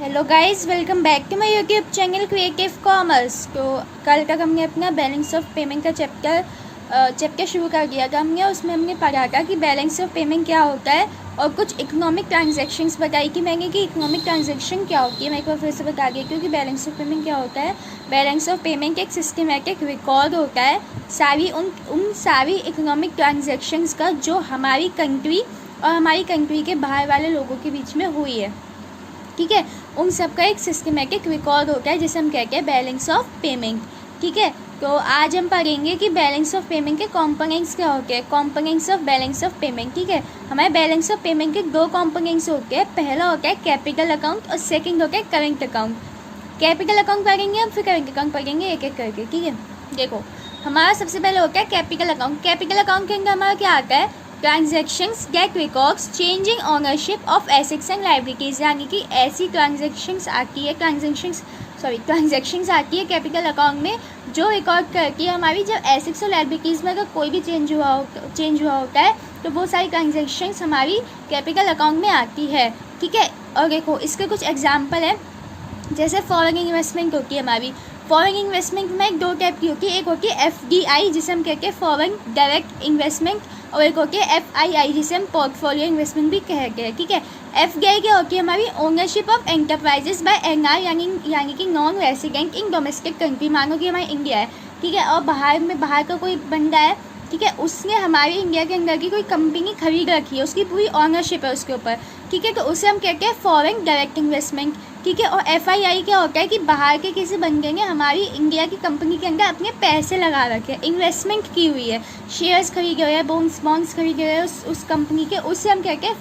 Hello guys, welcome back to my YouTube channel creative commerce. तो कल तक हमने अपना बैलेंस ऑफ पेमेंट का चैप्टर शुरू कर दिया था। उसमें हमने पढ़ा था कि बैलेंस ऑफ पेमेंट क्या होता है और कुछ इकोनॉमिक ट्रांजैक्शंस बताई कि मैंने कि इकोनॉमिक ट्रांजैक्शन क्या होती है। मैं एक बार फिर से बता दी क्योंकि बैलेंस ऑफ पेमेंट क्या होता है। बैलेंस ऑफ पेमेंट एक सिस्टमेटिक रिकॉर्ड होता है उन सारी इकोनॉमिक ट्रांजैक्शंस का जो हमारी कंट्री और हमारी कंट्री के बाहर वाले लोगों के बीच में हुई है। ठीक है, उन सब का एक सिस्टमेटिक रिकॉर्ड होता है जिसे हम कहते हैं बैलेंस ऑफ पेमेंट। ठीक है, तो आज हम पढ़ेंगे कि बैलेंस ऑफ पेमेंट के कंपोनेंट्स क्या होते हैं, components of balance of payment. ठीक है, हमारे बैलेंस ऑफ पेमेंट के दो कंपोनेंट्स होते हैं। पहला होता है कैपिटल अकाउंट और सेकंड होता है करंट अकाउंट। कैपिटल अकाउंट पढ़ेंगे हम, फिर करंट अकाउंट पढ़ेंगे एक एक करके। ठीक है, देखो हमारा सबसे पहले होता है कैपिटल अकाउंट। कैपिटल अकाउंट के अंदर हमारा क्या आता है, transactions get records changing ownership of assets and liabilities, यानी कि ऐसी ट्रांजैक्शंस आती है ट्रांजैक्शंस आती है कैपिटल अकाउंट में जो रिकॉर्ड करती है हमारी जब एसेट्स और लाइबिलिटीज़ में अगर कोई भी चेंज हुआ होता है तो वो सारी ट्रांजैक्शंस हमारी कैपिटल अकाउंट में आती है। ठीक है, और देखो इसके कुछ एग्जाम्पल है। जैसे फॉरेन इन्वेस्टमेंट होती है हमारी। फॉरेन इन्वेस्टमेंट में दो टाइप की होती है, एक होती है FDI जिसे हम कहते हैं फॉरेन डायरेक्ट इन्वेस्टमेंट, और एक होती है FII जिसे हम पोर्टफोलियो इन्वेस्टमेंट भी कहते हैं। ठीक है, FDI क्या होती है हमारी ownership of enterprises by NR यानी कि non resident in domestic country. मानो कि हमारी इंडिया है, ठीक है, और बाहर का कोई बंदा है, ठीक है, उसने हमारी इंडिया के अंदर की कोई कंपनी खरीद रखी है, उसकी पूरी ऑनरशिप है उसके ऊपर। ठीक है, तो उसे हम कहते हैं फॉरेन डायरेक्ट इन्वेस्टमेंट। ठीक है, और FII क्या होता है कि बाहर के किसी बंदे ने हमारी इंडिया की कंपनी के अंदर अपने पैसे लगा रखे हैं, इन्वेस्टमेंट की हुई है, शेयर्स खरीदे हुए हैं, बॉन्ड्स खरीदे हुए हैं उस कंपनी के, उससे हम कहते हैं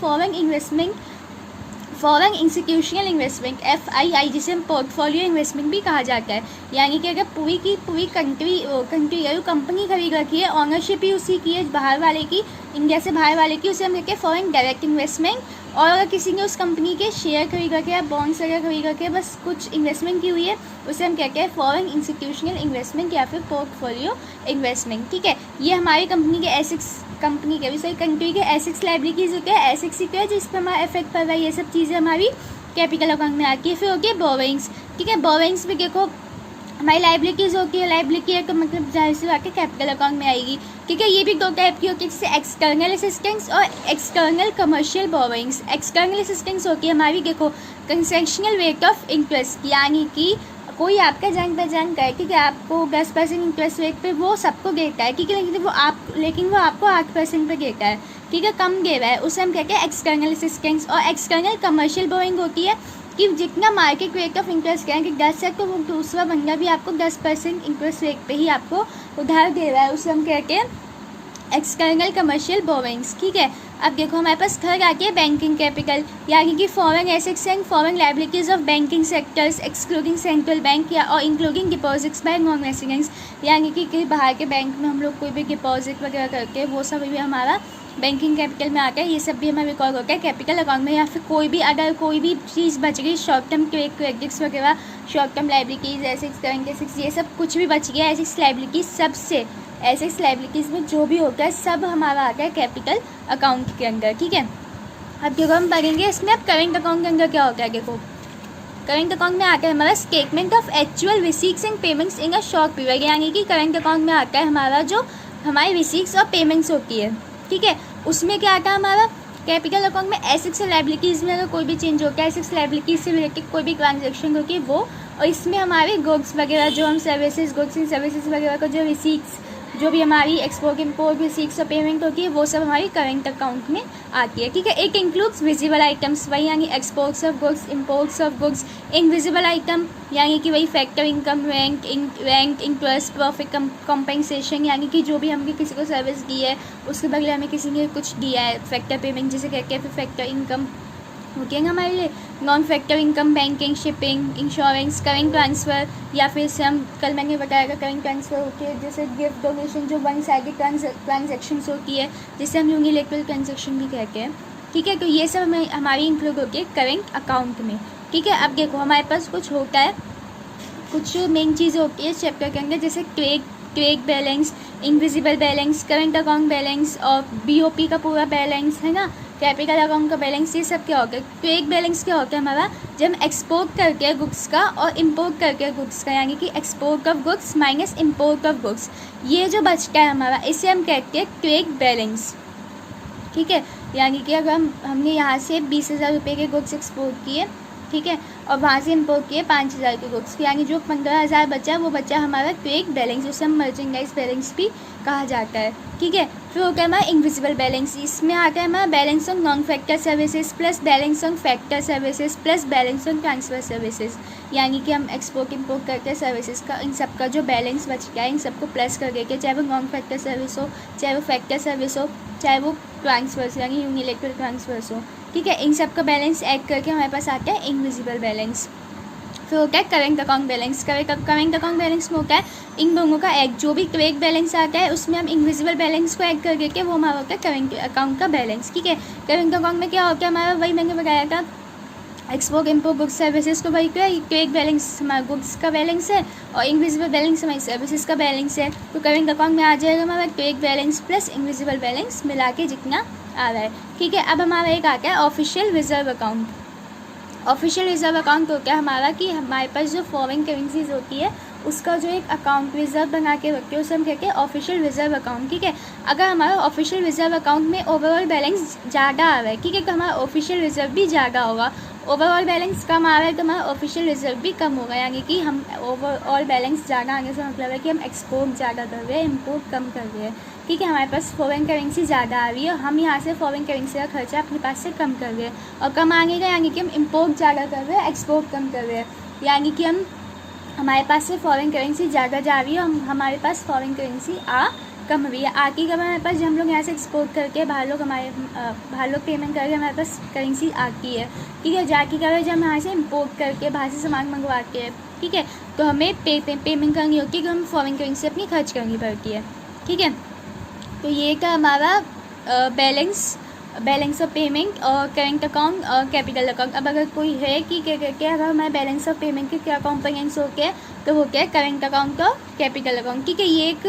फॉरेन इंस्टीट्यूशनल इन्वेस्टमेंट FII जिसे हम पोर्टफोलियो इन्वेस्टमेंट भी कहा जाता है। यानी कि अगर पूरी की पूरी कंट्री है, कंपनी खरीद रखी है, ऑनरशिप ही उसी की है बाहर वाले की, इंडिया से बाहर वाले की, उसे हम कहते हैं फॉरेन डायरेक्ट इन्वेस्टमेंट। और अगर किसी ने उस कंपनी के शेयर खरीद रखे या बॉन्ड्स वगैरह खरीद रखे, बस कुछ इन्वेस्टमेंट की हुई है, उसे हम कहते हैं फॉरेन इंस्टीट्यूशनल इन्वेस्टमेंट या फिर पोर्टफोलियो इन्वेस्टमेंट। ठीक है, ये हमारी कंपनी के एसेट्स कंट्री के एसेट्स लाइबिलिटीज होते हैं, एसेट्स क्या है जिस पर हमारा इफेक्ट पड़ रहा है, ये सब चीज़ें हमारी कैपिटल अकाउंट में आती है। फिर होती है बोरोइंग्स। ठीक है, बोरोइंग्स भी देखो हमारी लाइबिलिटीज़ होती है, लाइबिलिटी है तो मतलब जाहिर सी बात है कैपिटल अकाउंट में आएगी। ठीक है, ये भी दो टाइप की होती है, जैसे एक्सटर्नल असिस्टेंस और external commercial borrowings. External assistance होती है हमारी देखो कंसेशनल रेट ऑफ इंटरेस्ट, यानी कि कोई आपका जान पहचान का है, ठीक है, आपको 10% इंटरेस्ट रेट पे वो सबको देता है। ठीक है, लेकिन वो आपको 8% पे देता है। ठीक है, कम दे रहा है, उसे हम कहते हैं एक्सटर्नल असिस्टेंस। और एक्सटर्नल कमर्शियल बोरोइंग होती है कि जितना मार्केट रेट ऑफ इंटरेस्ट है कि 10 है तो वो दूसरा बंदा भी आपको 10% इंटरेस्ट रेट पे ही आपको उधार दे रहा है, उसे हम कहते हैं एक्सटर्नल कमर्शियल बोरोइंग्स। ठीक है, अब देखो हमारे पास घर आती है बैंकिंग कैपिटल, यानी कि foreign assets and foreign liabilities of banking sectors excluding central bank या और including deposits bye non residents, यानी कि बाहर के बैंक में हम लोग कोई भी डिपॉजिट वगैरह करके वो सब भी हमारा बैंकिंग कैपिटल में आता है। ये सब भी हमें रिकॉर्ड होता है कैपिटल अकाउंट में। या फिर अगर कोई भी चीज़ बच गई, शॉर्ट टर्म क्रेडिट्स वगैरह, short term liabilities, assets, current assets, ये सब कुछ भी बच गया, एसेट्स लाइबिलिटीज़, सबसे एसेट्स लाइबिलिटीज़ में जो भी होता है सब हमारा आता है कैपिटल अकाउंट के अंदर। ठीक है, अब देखो हम पढ़ेंगे इसमें अब करंट अकाउंट के अंदर क्या होता है। देखो करंट अकाउंट में आता है हमारा statement of actual receipts and payments in a short period, यानी कि करंट अकाउंट में आता है हमारा जो हमारी रिसीट्स और पेमेंट्स होती है। ठीक है, उसमें क्या आता है हमारा कैपिटल अकाउंट में एसेट्स और लाइबिलिटीज़ में अगर कोई भी चेंज होता है, एसेट्स लाइबिलिटीज़ से रिलेटेड कोई भी ट्रांजेक्शन होती है वो, और इसमें हमारे गुड्स वगैरह जो हम गुड्स एंड सर्विसेज वगैरह का जो रिसीट्स, जो भी हमारी एक्सपोर्ट इम्पोर्ट रिसीट्स और पेमेंट होती है वो सब हमारी करंट अकाउंट में आती है। ठीक है, एक इंक्लूड्स विजिबल आइटम्स, वही यानी exports of goods, imports of goods, invisible item यानी कि वही factor income, rank interest, profit compensation, यानी कि जो भी हमने किसी को सर्विस दी है उसके बदले हमें किसी ने कुछ दिया है, फैक्टर पेमेंट जिसे कहते हैं। फिर फैक्टर इनकम होती है हमारे लिए, non factor income banking, shipping, insurance, current transfer, या फिर से हम कल मैंने बताया था करंट ट्रांसफ़र होती है जैसे गिफ्ट डोनेशन, जो वन साइडेड ट्रांजेक्शन्स होती है जिसे हम यूनिलैटरल ट्रांजेक्शन भी कहते हैं। ठीक है, तो ये सब हमारी इंक्लूड होती है करंट अकाउंट में। ठीक है, अब देखो हमारे पास कुछ होता है, कुछ मेन चीज़ें होती है इस चैप्टर के अंदर, जैसे trade balance, invisible balance, current account balance और BOP का पूरा बैलेंस है ना, कैपिटल अकाउंट का बैलेंस, ये सब क्या हो गया। ट्रेड बैलेंस क्या होता है हमारा, जब हम एक्सपोर्ट करके गुड्स का और इम्पोर्ट करके गुड्स का, यानी कि export of goods minus import of goods, ये जो बचता है हमारा, इसे हम कहते हैं ट्रेड बैलेंस। ठीक है, यानी कि अगर हमने यहाँ से 20,000 रुपये के गुड्स एक्सपोर्ट किए, ठीक है, और वहाँ से इम्पोर्ट किए 5,000 के गुड्स, यानी जो 15,000 बचा वो बचा हमारा ट्रेड बैलेंस, उसे हम मर्चेंडाइज बैलेंस भी कहा जाता है। ठीक है, फिर होता है हमारा इनविजिबल बैलेंस। इसमें आता है हमारा balance on non factor services plus balance on factor services plus balance on transfer services, यानी कि हम एक्सपोर्ट इम्पोर्ट करके सर्विसेज का, इन सब का जो बैलेंस बच गया है, इन सबको प्लस कर देके, चाहे वो नॉन फैक्टर सर्विस हो, चाहे वो फैक्टर सर्विस हो, चाहे वो ट्रांसफर्स यानी यूनिलेटरल ट्रांसफर्स हो। ठीक है, इन सब का बैलेंस ऐड करके हमारे पास आता है इनविजिबल बैलेंस। फिर होता है current account balance. Current account balance में होता है इन दोनों का ऐड, जो भी ट्रेड बैलेंस आता है उसमें हम इनविजिबल बैलेंस को ऐड कर देके वो हमारा होता है करेंट अकाउंट का बैलेंस। ठीक है, करेंट अकाउंट में क्या होता है हमारा, वही मैंने बताया था, एक्सपोर्ट इम्पोर्ट गुड्स सर्विसेज को वही क्या, ट्रेड बैलेंस हमारा गुड्स का बैलेंस है और इनविजिबल बैलेंस हमारी सर्विसेज का बैलेंस है। तो करेंट अकाउंट में आ जाएगा हमारा trade balance plus invisible balance मिला के जितना आ रहा है। ठीक है, अब हमारा एक आता है official reserve account. Official reserve account होता है हमारा कि हमारे पास जो फॉरेन करेंसीज होती है उसका जो एक अकाउंट रिजर्व बना के रखते हैं, उसे हम कहते हैं ऑफिशियल रिजर्व अकाउंट। ठीक है, अगर हमारा ऑफिशियल रिजर्व अकाउंट में ओवरऑल बैलेंस ज़्यादा आ रहा है, ठीक है, तो हमारा ऑफिशियल रिजर्व भी ज़्यादा होगा। ओवरऑल बैलेंस कम आ रहा है तो हमारा ऑफिशियल रिजर्व भी कम होगा, यानी कि हम ओवरऑल बैलेंस ज़्यादा आने से मतलब है कि हम एक्सपोर्ट ज़्यादा कर रहे हैं, इम्पोर्ट कम कर रहे हैं। ठीक है, हमारे पास फॉरेन करेंसी ज़्यादा आ रही है और हम यहाँ से फॉरेन करेंसी का खर्चा अपने पास से कम कर रहे हैं, और कम आने का यानी कि हम इम्पोर्ट ज़्यादा कर रहे हैं, एक्सपोर्ट कम कर रहे हैं, यानी कि हमारे पास से फॉरेन करेंसी ज़्यादा जा रही है और हमारे पास फॉरेन करेंसी कम रही है। आती कब हमारे पास, जब हम लोग यहाँ से एक्सपोर्ट करके बाहर लोग पेमेंट करके हमारे पास करेंसी आती है। ठीक है, जाती कब है, जब हम यहाँ से इम्पोर्ट करके बाहर से सामान मंगवाते हैं, ठीक है, तो हमें पेमेंट करनी होती है कि हम फॉरेन करेंसी अपनी खर्च करनी पड़ती है। ठीक है, तो ये का हमारा बैलेंस ऑफ पेमेंट और करेंट अकाउंट और कैपिटल अकाउंट। अब अगर कोई है कि क्या अगर हमारे बैलेंस ऑफ पेमेंट के क्या कंपोनेंट्स होते हैं, तो वो क्या है करेंट अकाउंट और कैपिटल अकाउंट। ठीक है, ये एक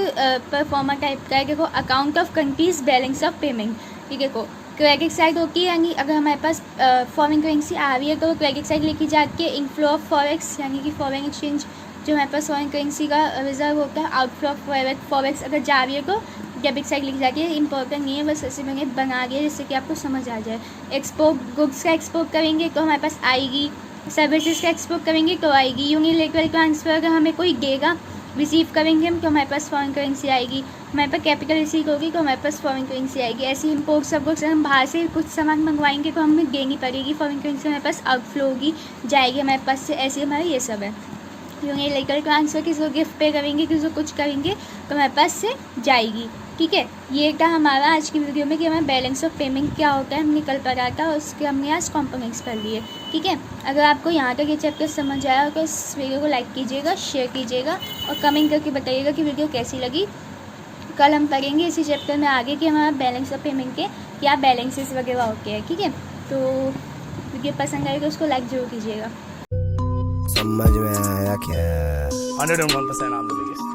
परफॉर्मा टाइप का है, देखो account of countries balance of payment. ठीक है, को क्रेडिट साइड होती है, यानी अगर हमारे पास फॉरेन करेंसी आ रही है तो क्रेडिट साइड लिखी जाती है। इनफ्लो ऑफ फॉरेक्स यानी कि फॉरेन एक्सचेंज, जो हमारे पास फॉरेन करेंसी का रिजर्व होता है। आउटफ्लो ऑफ फॉरेक्स अगर जा रही है तो डेबिट साइड लिख जाती है। इंपॉर्टेंट नहीं है, बस ऐसे मैंने बना दिया जिससे कि आपको समझ आ जाए। एक्सपोर्ट गुड्स का एक्सपोर्ट करेंगे तो हमारे पास आएगी, सर्विसेज का एक्सपोर्ट करेंगे तो आएगी। यूनिलेटरल ट्रांसफ़र अगर हमें कोई देगा, रिसीव करेंगे हम तो हमारे पास फॉरेन करेंसी आएगी। हमारे पास कैपिटल रिसीव होगी तो हमारे पास फॉरेन करेंसी आएगी। ऐसे इम्पोर्ट सब गुड्स हम बाहर से कुछ सामान मंगवाएंगे तो हमें देनी पड़ेगी फॉरेन करेंसी, हमारे पास आउटफ्लो होगी, जाएगी हमारे पास से। ऐसे हमारे ये सब है। यूनिलेटरल ट्रांसफ़र किसी को गिफ्ट पे करेंगे, किसी को कुछ करेंगे तो हमारे पास से जाएगी। ठीक है, ये था हमारा आज की वीडियो में कि हमारा बैलेंस ऑफ पेमेंट क्या होता है, हमने कल पढ़ा था और उसके हमने आज कॉम्पोनेंट्स कर लिए। ठीक है, अगर आपको यहाँ तक ये चैप्टर समझ आया तो इस वीडियो को लाइक कीजिएगा, शेयर कीजिएगा और कमेंट करके बताइएगा कि वीडियो कैसी लगी। कल हम पढ़ेंगे इसी चैप्टर में आगे कि हमारा बैलेंस ऑफ पेमेंट के क्या बैलेंसेस वगैरह होते हैं। ठीक है, तो वीडियो पसंद आए तो उसको लाइक जरूर कीजिएगा। समझ में आया क्या? 101% आप लोगों के